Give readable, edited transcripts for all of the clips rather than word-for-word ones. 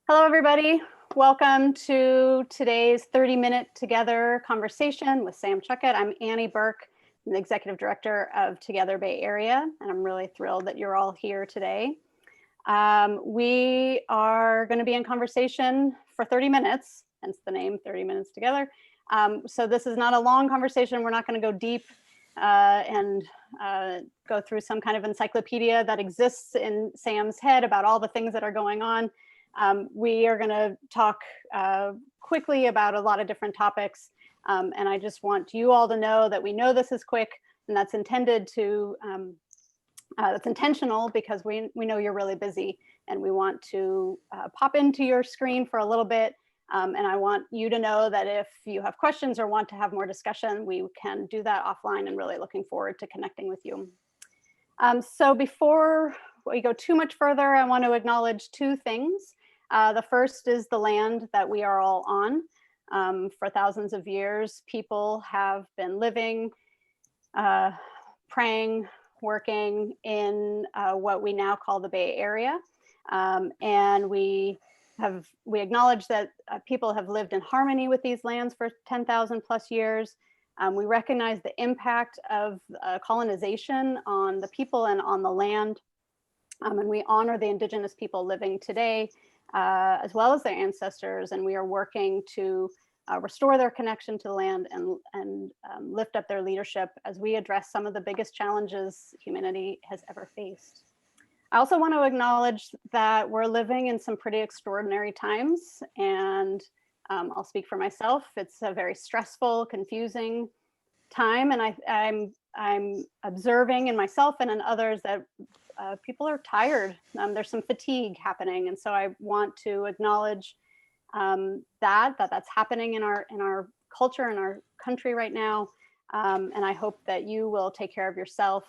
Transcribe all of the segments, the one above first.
Hello, everybody. Welcome to today's 30-minute Together conversation with Sam Schuchat. I'm Annie Burke, I'm the Executive Director of Together Bay Area, and I'm really thrilled that you're all here today. We are going to be in conversation for 30 minutes, hence the name 30 Minutes Together. So this is not a long conversation. We're not going to go deep and go through some kind of encyclopedia that exists in Sam's head about all the things that are going on. We are going to talk quickly about a lot of different topics, and I just want you all to know that we know this is quick, and that's intended to, that's intentional because we know you're really busy, and we want to pop into your screen for a little bit, and I want you to know that if you have questions or want to have more discussion, we can do that offline, and really looking forward to connecting with you. So before we go too much further, I want to acknowledge two things. The first is the land that we are all on. For thousands of years, people have been living, praying, working in what we now call the Bay Area. And we acknowledge that people have lived in harmony with these lands for 10,000 plus years. We recognize the impact of colonization on the people and on the land. And we honor the indigenous people living today, as well as their ancestors, and we are working to restore their connection to the land and lift up their leadership as we address some of the biggest challenges humanity has ever faced. I also want to acknowledge that we're living in some pretty extraordinary times, and I'll speak for myself. It's a very stressful, confusing time, and I'm observing in myself and in others that people are tired. There's some fatigue happening, and so I want to acknowledge that's happening in our culture, in our country right now, and I hope that you will take care of yourself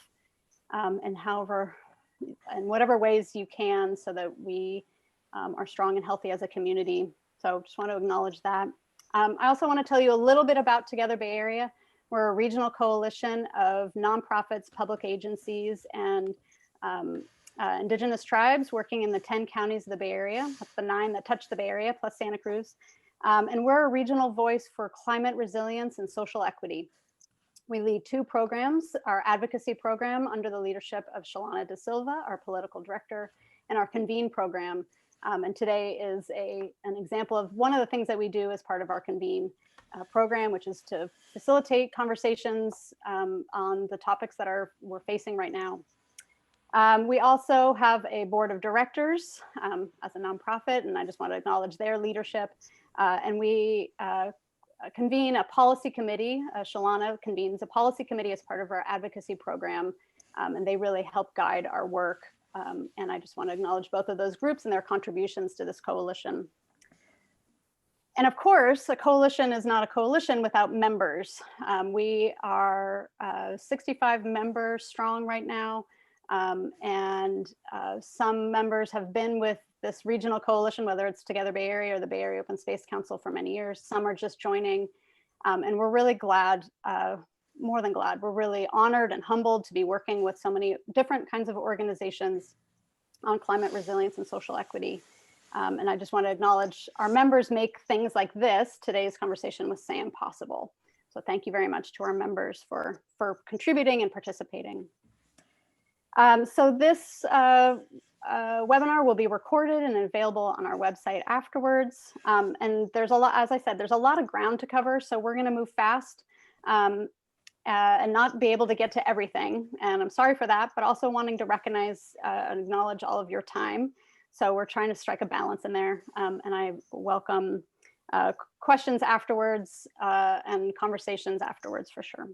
in whatever ways you can, so that we are strong and healthy as a community. So just want to acknowledge that. I also want to tell you a little bit about Together Bay Area. We're a regional coalition of nonprofits, public agencies, and indigenous tribes working in the 10 counties of the Bay Area. That's the 9 that touch the Bay Area, plus Santa Cruz. And we're a regional voice for climate resilience and social equity. We lead 2 programs, our advocacy program under the leadership of Shalana Da Silva, our political director, and our Convene program. And today is an example of one of the things that we do as part of our Convene program, which is to facilitate conversations on the topics that we're facing right now. We also have a board of directors as a nonprofit, and I just want to acknowledge their leadership. And we convene a policy committee. Shalana convenes a policy committee as part of our advocacy program, and they really help guide our work. And I just want to acknowledge both of those groups and their contributions to this coalition. And of course, a coalition is not a coalition without members. We are 65 members strong right now. And some members have been with this regional coalition, whether it's Together Bay Area or the Bay Area Open Space Council, for many years. Some are just joining, and we're really glad, more than glad, we're really honored and humbled to be working with so many different kinds of organizations on climate resilience and social equity. And I just want to acknowledge our members make things like this, today's conversation with Sam, possible. So thank you very much to our members for contributing and participating. So this webinar will be recorded and available on our website afterwards. And there's a lot, as I said, there's a lot of ground to cover, so we're going to move fast and not be able to get to everything. And I'm sorry for that, but also wanting to recognize and acknowledge all of your time. So we're trying to strike a balance in there. And I welcome questions afterwards and conversations afterwards for sure.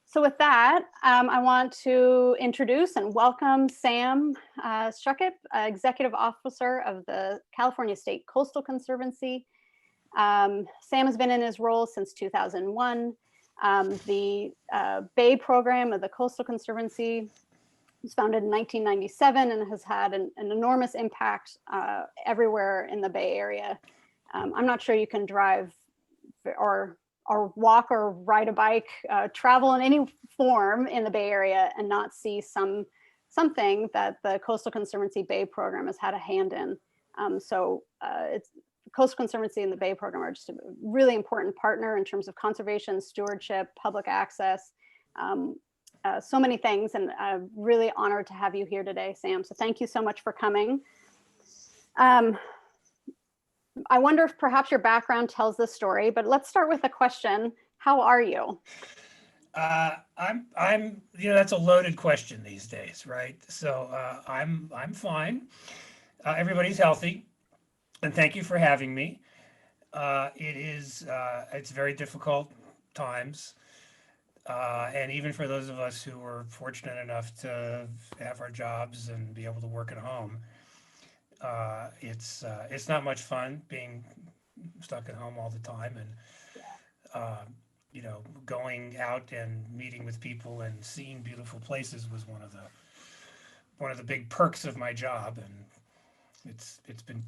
So with that, I want to introduce and welcome Sam Schuchat, Executive Officer of the California State Coastal Conservancy. Sam has been in his role since 2001. The Bay program of the Coastal Conservancy was founded in 1997 and has had an enormous impact everywhere in the Bay Area. I'm not sure you can drive or walk or ride a bike, travel in any form in the Bay Area and not see something that the Coastal Conservancy Bay program has had a hand in. It's Coastal Conservancy and the Bay program are just a really important partner in terms of conservation, stewardship, public access, so many things. And I'm really honored to have you here today, Sam. So thank you so much for coming. I wonder if perhaps your background tells the story, but let's start with a question. How are you? That's a loaded question these days, right? So I'm fine. Everybody's healthy, and thank you for having me. It's very difficult times, and even for those of us who were fortunate enough to have our jobs and be able to work at home, it's not much fun being stuck at home all the time, and uh, going out and meeting with people and seeing beautiful places was one of the big perks of my job, and it's been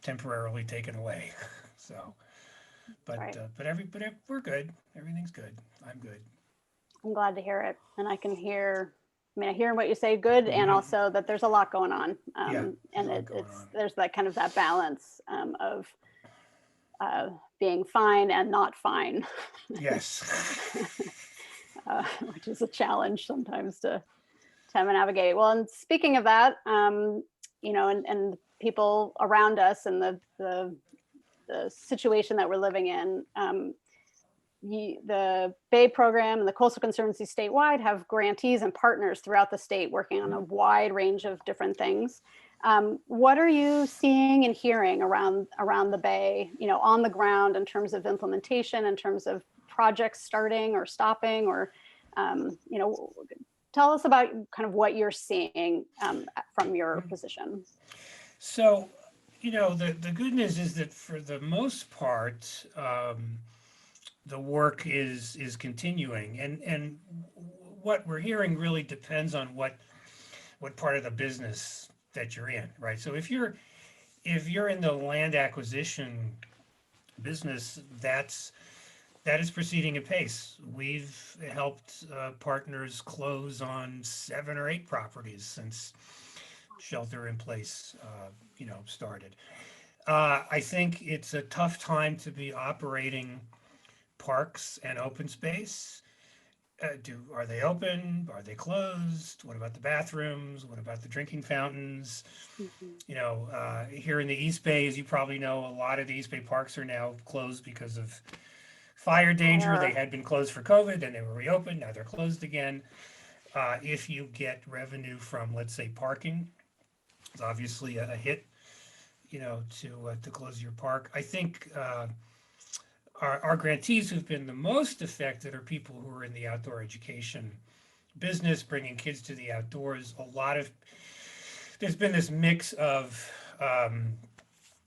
temporarily taken away. So, Right. we're good. Everything's good. I'm good. I'm glad to hear it. And I hear what you say good, and Hmm. also that there's a lot going on. Yeah, there's And a lot going on. there's that kind of that balance of being fine and not fine, Yes. which is a challenge sometimes to navigate. Well, and speaking of that, and people around us and the situation that we're living in, the Bay program and the Coastal Conservancy statewide have grantees and partners throughout the state working on a wide range of different things. What are you seeing and hearing around the Bay, on the ground in terms of implementation, in terms of projects starting or stopping, or tell us about kind of what you're seeing from your position. So, the good news is that for the most part, the work is continuing, and what we're hearing really depends on what part of the business that you're in, right? So if you're in the land acquisition business, that is proceeding at pace. We've helped partners close on 7 or 8 properties since shelter in place, started. I think it's a tough time to be operating parks and open space. Are they open? Are they closed? What about the bathrooms? What about the drinking fountains? Mhm. Here in the East Bay, as you probably know, a lot of the East Bay parks are now closed because of fire danger. They Fire. had been closed for COVID, then they were reopened. Now they're closed again. If you get revenue from, let's say, parking, it's obviously a hit, to close your park. I think our grantees who've been the most affected are people who are in the outdoor education business, bringing kids to the outdoors. There's been this mix of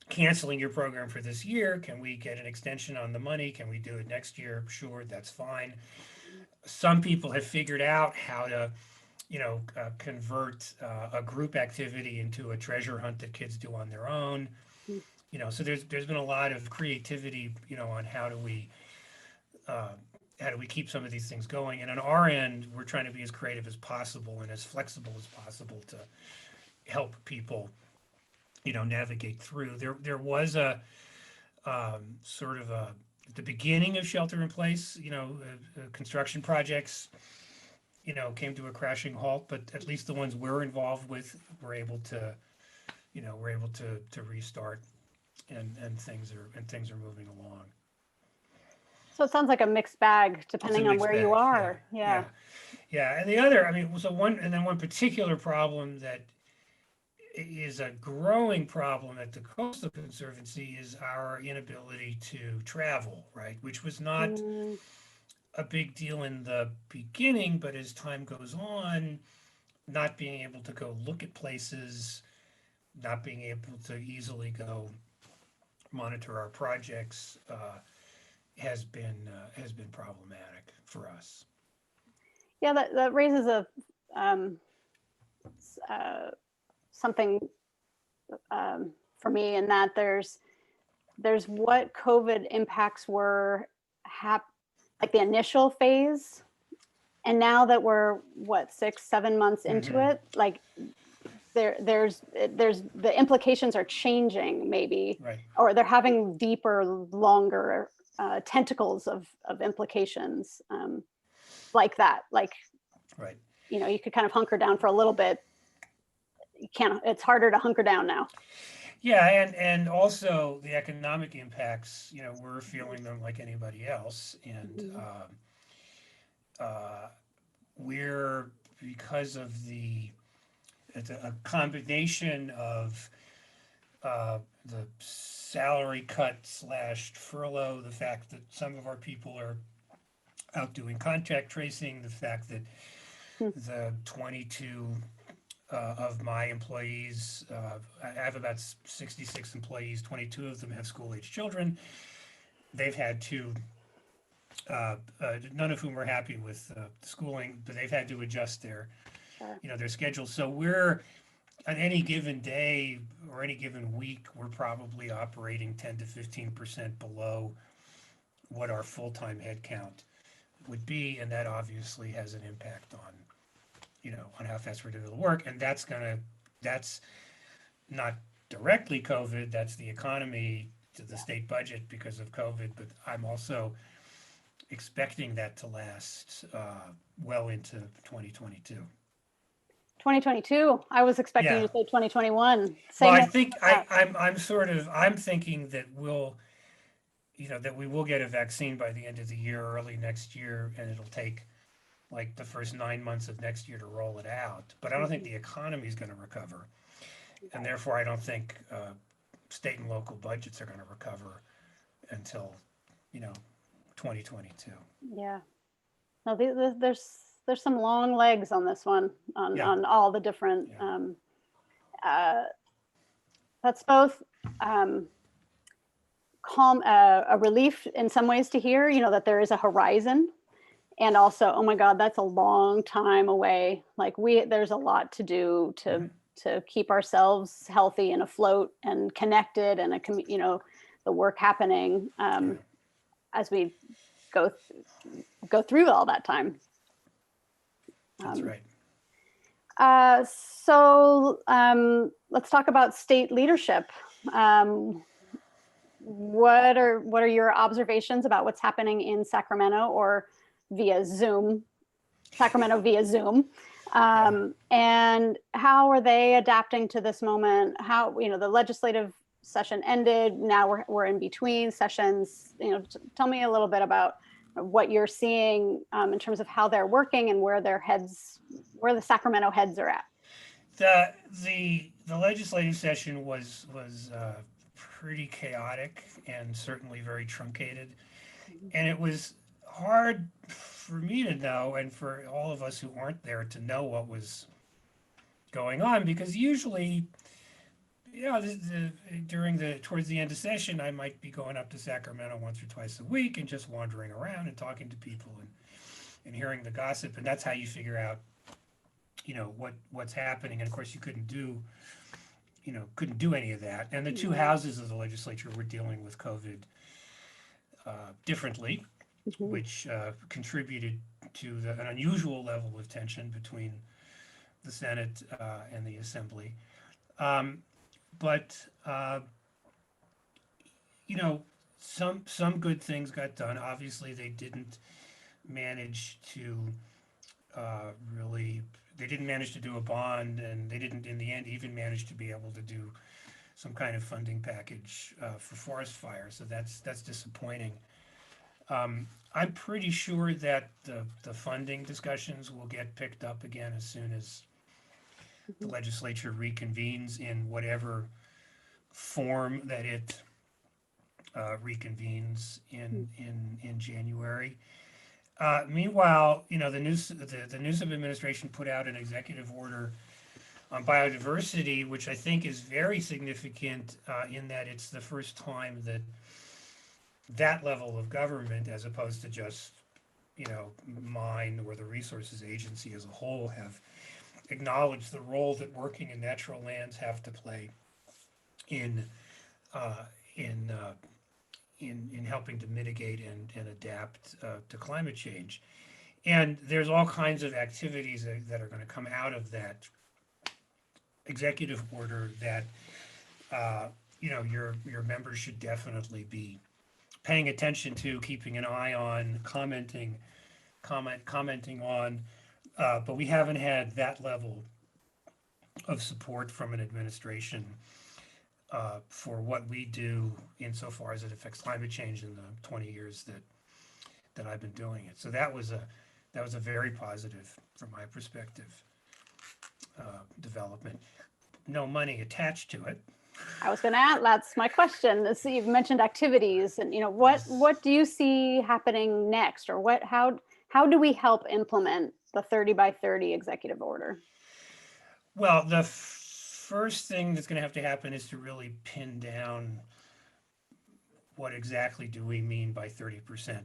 canceling your program for this year. Can we get an extension on the money? Can we do it next year? Sure, that's fine. Some people have figured out how to, convert a group activity into a treasure hunt that kids do on their own. So there's been a lot of creativity, on uh, how do we keep some of these things going. And on our end, we're trying to be as creative as possible and as flexible as possible to help people, navigate through. There was a sort of a at the beginning of shelter in place, construction projects, came to a crashing halt, but at least the ones we're involved with were able to restart, and things are moving along. So it sounds like a mixed bag It's a depending on mixed where you bag. Yeah, are. yeah, Yeah. yeah. And the other, I mean, so one particular problem that is a growing problem at the Coastal Conservancy is our inability to travel, right? Which was not Mm, a big deal in the beginning, but as time goes on, not being able to go look at places, not being able to easily go monitor our projects, has been problematic for us. yeah, that raises a um, uh, something for me in that there's what COVID impacts were like the initial phase, and now that we're what 6, 7 months into Hmm. it, like there's the implications are changing maybe, Right. or they're having deeper, longer tentacles of implications, like that. Like, Right. you could kind of hunker down for a little bit. You can't. It's harder to hunker down now. Yeah, and also the economic impacts, we're feeling them like anybody else, and Mhm. uh, we're because of it's a combination of the salary cut slash furlough, the fact that some of our people are out doing contact tracing, the fact that Hmm. the 22 of my employees, I have about 66 employees, 22 of them have school age children. They've had to, none of whom are happy with schooling, but they've had to adjust Sure. their schedules. So we're on any given day or any given week, we're probably operating 10 to 15% below what our full-time headcount would be, and that obviously has an impact on how fast we're doing the work, and that's not directly COVID, that's the economy to the Yeah. state budget because of COVID, but I'm also expecting that to last well into 2022. 2022. I was expecting Yeah. you to say 2021. Well, Say I more think about I'm thinking that that we will get a vaccine by the end of the year, early next year, and it'll take like the first 9 months of next year to roll it out. But I that. don't think Mhm. the economy is going to recover, and Right. therefore I don't think state and local budgets are going to recover until you know 2022. Yeah. No, there's some long legs on this one, Yeah, on all the different. yeah, Uh, that's both um, calm, a relief in some ways to hear, that there is a horizon, and also, oh my God, that's a long time away. Like, there's a lot to do hmm, to keep ourselves healthy and afloat and connected, and the work happening, yeah. as we go go through all that time. That's Um, right. let's talk about state leadership. Um, what are your observations about what's happening in Sacramento, or via Zoom, Sacramento via Zoom? Yeah. And how are they adapting to this moment? How, the legislative session ended. Now we're in between sessions. Tell me a little bit about what you're seeing, in terms of how they're working and where the Sacramento heads are at. The the legislative session was pretty chaotic and certainly very truncated, and it was hard for me to know, and for all of us who weren't there to know what was going on, because usually, during the towards the end of session, I might be going up to Sacramento once or twice a week and just wandering around and talking to people and hearing the gossip, and that's how you figure out, what's happening. And of course, you couldn't do any of that. And the two Yeah. houses of the legislature were dealing with COVID differently, Mhm. which contributed to an unusual level of tension between the Senate and the Assembly. Um, but you know, some good things got done. Obviously, they didn't manage to really. They didn't manage to do a bond, and they didn't, in the end, even manage to be able to do some kind of funding package for forest fires. So that's disappointing. I'm pretty sure that the funding discussions will get picked up again as soon as the Mhm. legislature reconvenes in whatever form that it reconvenes in January. Meanwhile, the Newsom administration put out an executive order on biodiversity, which I think is very significant in that it's the first time that that level of government, as opposed to just mine or the resources agency as a whole, have acknowledged the role that working in natural lands have to play in uh, in uh, in helping to mitigate and adapt to climate change. And there's all kinds of activities that are going to come out of that executive order that your members should definitely be paying attention to, keeping an eye on, commenting on. But we haven't had that level of support from an administration for what we do insofar as it affects climate change in the 20 years that I've been doing it. So that was a very positive, from my perspective, development. No money attached to it. I was going to ask, that's my question. So you've mentioned activities, and what do you see happening next, or how do we help implement the 30 by 30 executive order? Well, the first thing that's going to have to happen is to really pin down what exactly do we mean by 30%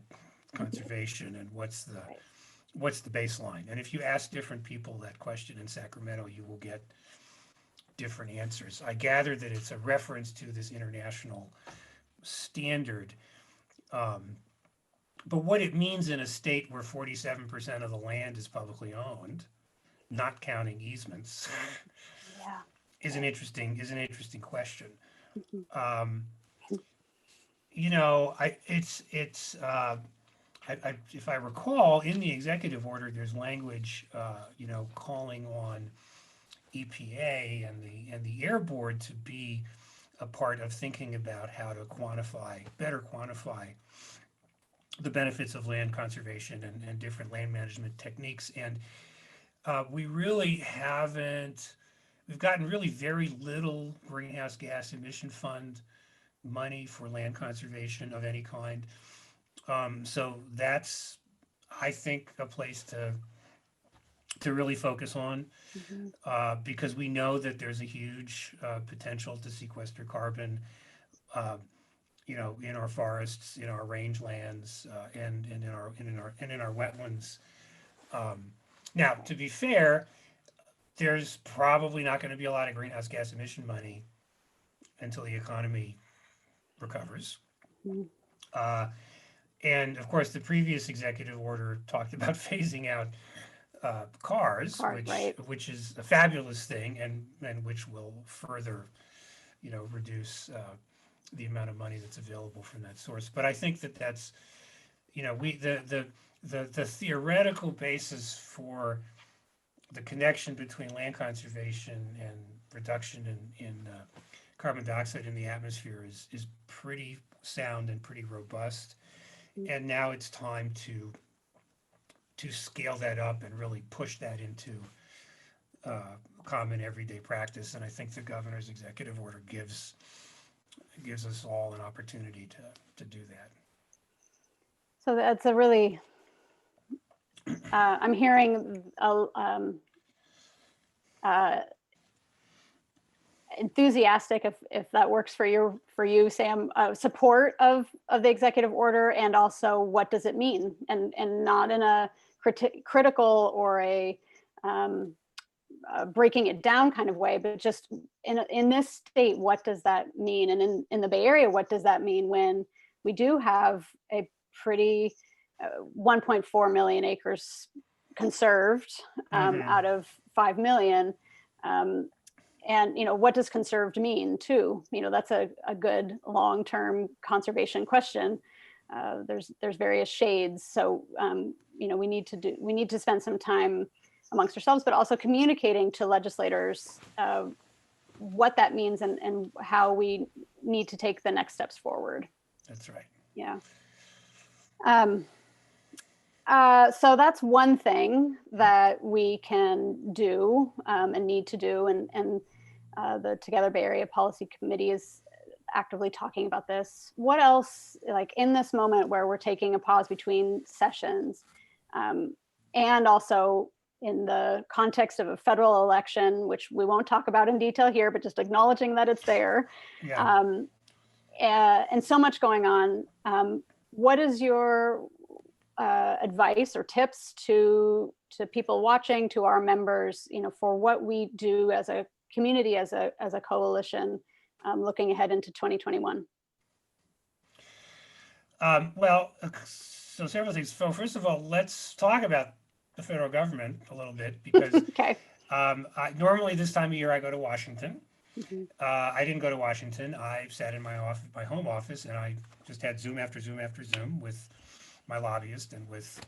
conservation, and what's the Right. what's the baseline. And if you ask different people that question in Sacramento, you will get different answers. I gather that it's a reference to this international standard. Um, but what it means in a state where 47% of the land is publicly owned, not counting easements, Yeah. is an interesting question. Mhm. Um, you know, I it's if I recall, in the executive order, there's language, calling on EPA and the Air Board to be a part of thinking about how to better quantify the benefits of land conservation and different land management techniques. And we really haven't, we've gotten really very little greenhouse gas emission fund money for land conservation of any kind. So that's, I think, a place to really focus on, Mhm. because we know that there's a huge potential to sequester carbon, uh, in our forests, in our rangelands, and in our wetlands. Um, Now, to be fair, there's probably not going to be a lot of greenhouse gas emission money until the economy recovers. Mhm. Uh, and of course, the previous executive order talked about phasing out cars, which Right. which is a fabulous thing, and which will further, reduce the amount of money that's available from that source. But I think that's, we the theoretical basis for the connection between land conservation and reduction in carbon dioxide in the atmosphere is pretty sound and pretty robust. Mhm. And now it's time to scale that up and really push that into common everyday practice. And I think the governor's executive order gives us all an opportunity to do that. So that's a really, I'm hearing uh, enthusiastic, if that works for you, Sam, support of the executive order, and also what does it mean, and not in a critical or a breaking it down kind of way, but just in this state, what does that mean? And in the Bay Area, what does that mean when we do have a pretty 1.4 million acres conserved Mm-hmm. out of 5 million? Um, and what does conserved mean too? That's a good long-term conservation question. There's various shades, so we need to spend some time amongst ourselves, but also communicating to legislators what that means, and how we need to take the next steps forward. That's right. Yeah. Um, so that's one thing that we can do, and need to do, and the Together Bay Area Policy Committee is actively talking about this. What else, like in this moment where we're taking a pause between sessions, and also in the context of a federal election, which we won't talk about in detail here, but just acknowledging that it's there, Yeah. um, and so much going on. What is your advice or tips to people watching, to our members, for what we do as a community, as a coalition, looking ahead into 2021? Well, so several things. So first of all, let's talk about the federal government a little bit, because Okay. Normally this time of year I go to Washington. Mhm. I didn't go to Washington. I sat in my office, my home office, and I just had Zoom after Zoom after Zoom with my lobbyist and with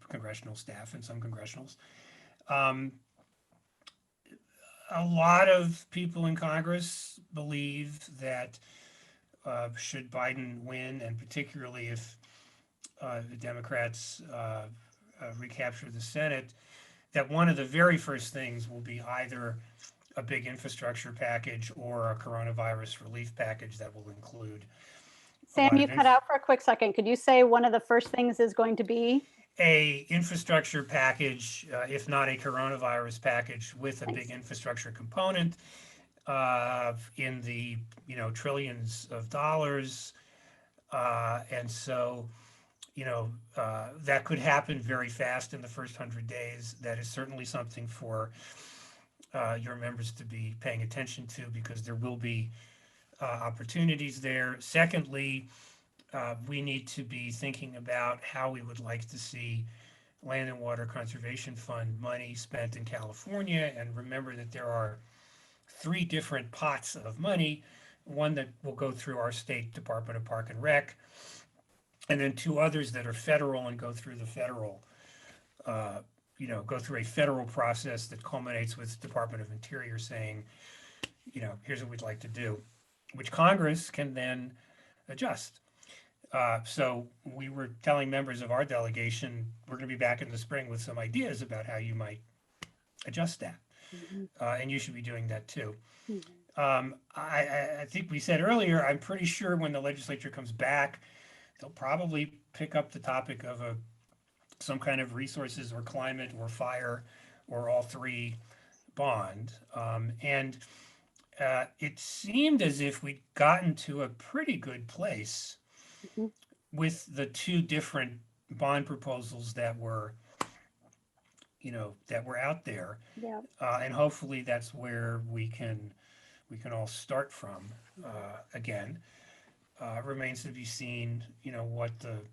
congressional staff and some congressionals. Um, a lot of people in Congress believe that should Biden win, and particularly if the Democrats recapture the Senate, that one of the very first things will be either a big infrastructure package or a coronavirus relief package that will include a Sam, lot you of cut out for a quick second. Could you say one of the first things is going to be? a infrastructure package, if not a coronavirus package, with a big Thanks. infrastructure component in the trillions of dollars, and so that could happen very fast in the first 100 days. That is certainly something for your members to be paying attention to because there will be opportunities there. Secondly, we need to be thinking about how we would like to see Land and Water Conservation Fund money spent in California. And remember that there are three different pots of money, one that will go through our state Department of Park and Rec, and then two others that are federal and go through the federal, go through a federal process that culminates with Department of Interior saying, here's what we'd like to do, which Congress can then adjust. So we were telling members of our delegation, we're going to be back in the spring with some ideas about how you might adjust that. Mhm. And you should be doing that too. Mhm. I think we said earlier, I'm pretty sure when the legislature comes back, they'll probably pick up the topic of some kind of resources or climate or fire or all three bond. And it seemed as if we'd gotten to a pretty good place Mhm. with the two different bond proposals that were out there, Yeah. and hopefully that's where we can all start from again. Remains to be seen, what the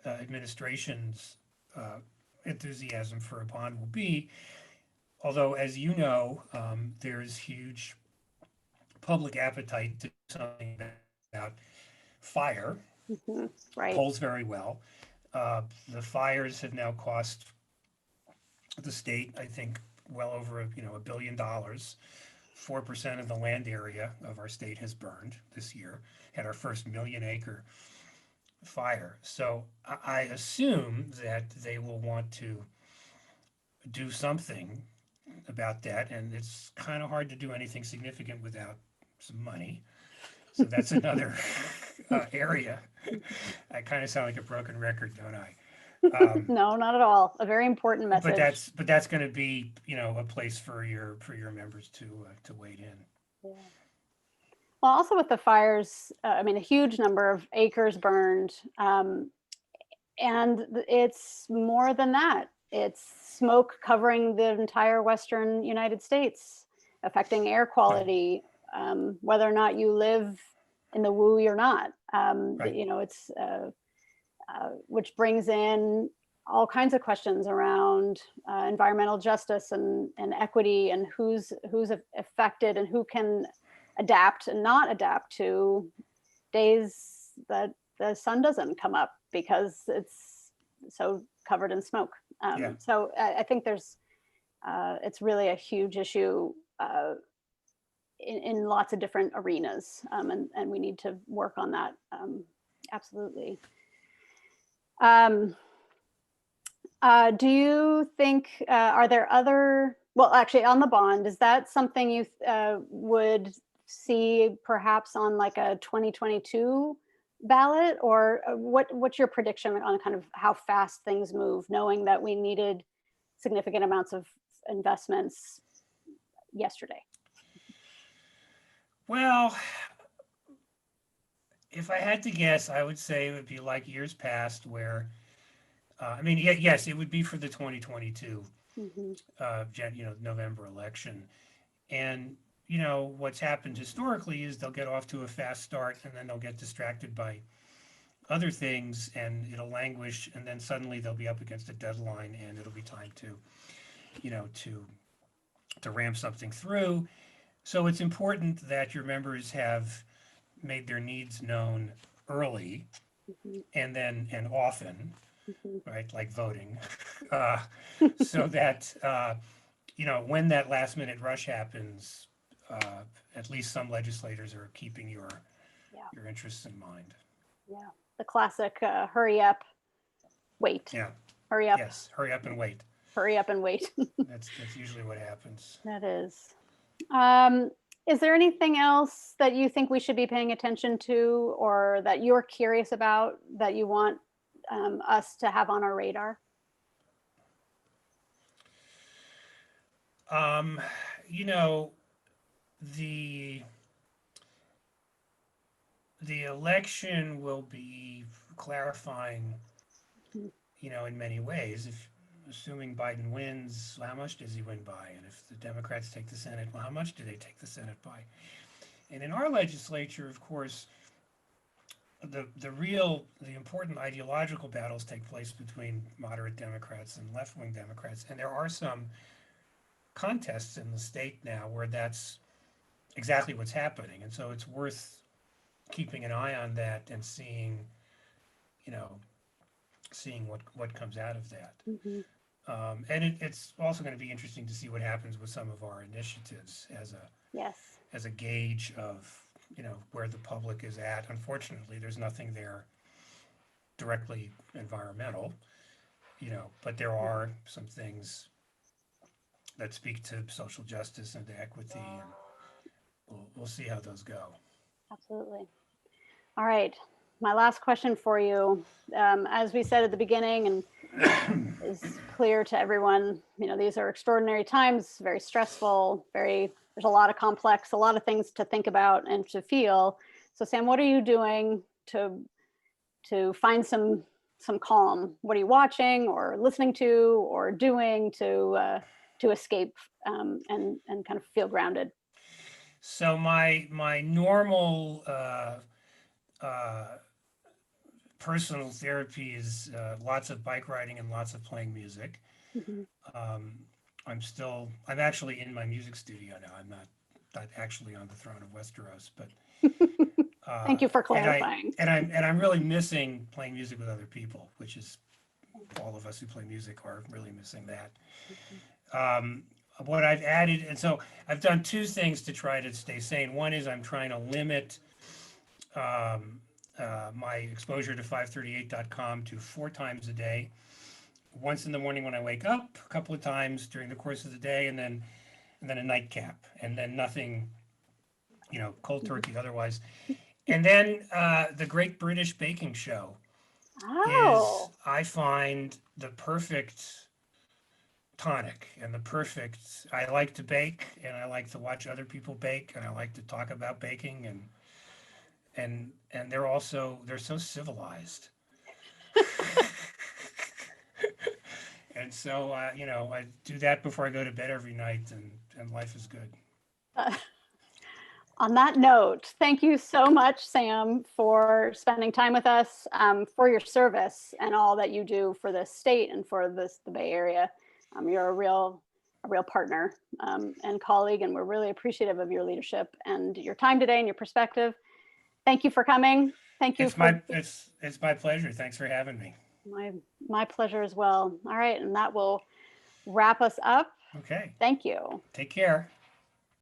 administration's uh, enthusiasm for a bond will be. Although, as you know, there's huge public appetite to do something about fire. Mhm. Right. Polls very well. The fires have now cost the state, I think, well over $1 billion. 4% of the land area of our state has burned this year. Had our first million-acre fire. So I assume that they will want to do something about that, and it's kind of hard to do anything significant without some money. So that's another area. I kind of sound like a broken record, don't I? Um, No, not at all. A very important but message. that's going to be a place for your members to wade in. Yeah. Well, also with the fires, I mean, a huge number of acres burned, and it's more than that. It's smoke covering the entire western United States, affecting air Right, quality, whether or not you live in the WUI or not. right. It's which brings in all kinds of questions around environmental justice and equity and who's affected and who can adapt and not adapt to days that the sun doesn't come up because it's so covered in smoke. Yeah. So I think it's really a huge issue in lots of different arenas, and we need to work on that. Absolutely. Um, do you think, are there other, well, actually, on the bond, is that something you would see perhaps on like a 2022 ballot? Or what's your prediction on kind of how fast things move, knowing that we needed significant amounts of investments yesterday? Well, if I had to guess, I would say it would be like years past where, I mean, yes, it would be for the 2022, Mhm. November election. And, what's happened historically is they'll get off to a fast start and then they'll get distracted by other things and it'll languish and then suddenly they'll be up against a deadline and it'll be time to to ram something through. So it's important that your members have made their needs known early Mhm, and often, mhm. right? Like voting, uh, so that when that last minute rush happens, at least some legislators are keeping Yeah, your interests in mind. yeah. The classic hurry up, wait, Yeah. hurry up, Yes. Hurry up and wait. hurry up and wait. That's usually what happens. That is. Um, is there anything else that you think we should be paying attention to or that you're curious about that you want us to have on our radar? Um, you know, the the election will be clarifying, Mhm. in many ways. If assuming Biden wins, how much does he win by? And if the Democrats take the Senate, well, how much do they take the Senate by? And in our legislature, of course, the important ideological battles take place between moderate Democrats and left-wing Democrats, and there are some contests in the state now where that's exactly what's happening, and so it's worth keeping an eye on that and you know, seeing what comes out of that. Mhm. And it's also going to be interesting to see what happens with some of our initiatives Yes. as a gauge of where the public is at. Unfortunately, there's nothing there directly environmental, but there are some things that speak to social justice and to equity, and we'll see how those go. Absolutely. All right. My last question for you. As we said at the beginning, and is clear to everyone, these are extraordinary times, very stressful, there's a lot of things to think about and to feel. So Sam, what are you doing to find some calm? What are you watching or listening to or doing to escape and kind of feel grounded? So my normal uh, personal therapy is lots of bike riding and lots of playing music. Mhm. Um, I'm actually in my music studio now. I'm not actually on the throne of Westeros, but Thank you for and clarifying. I'm really missing playing music with other people, which is all of us who play music are really missing that. Um, what I've added, and so I've done two things to try to stay sane. One is I'm trying to limit um, my exposure to 538.com to 4 times a day. Once in the morning when I wake up, a couple of times during the course of the day, and then a nightcap, and then nothing, cold turkey otherwise. And then the Great British Baking Show is, Oh, I find, the perfect tonic and the perfect. I like to bake, and I like to watch other people bake, and I like to talk about baking, and they're so civilized. And so I do that before I go to bed every night, and life is good. uh, on that note, thank you so much, Sam, for spending time with us, for your service and all that you do for the state and for the Bay Area. You're a real partner and colleague, and we're really appreciative of your leadership and your time today and your perspective. Thank you for coming. Thank you It's for my it's my pleasure. Thanks for having me. my my pleasure as well. All right, and that will wrap us up. Okay. Thank you. Take care.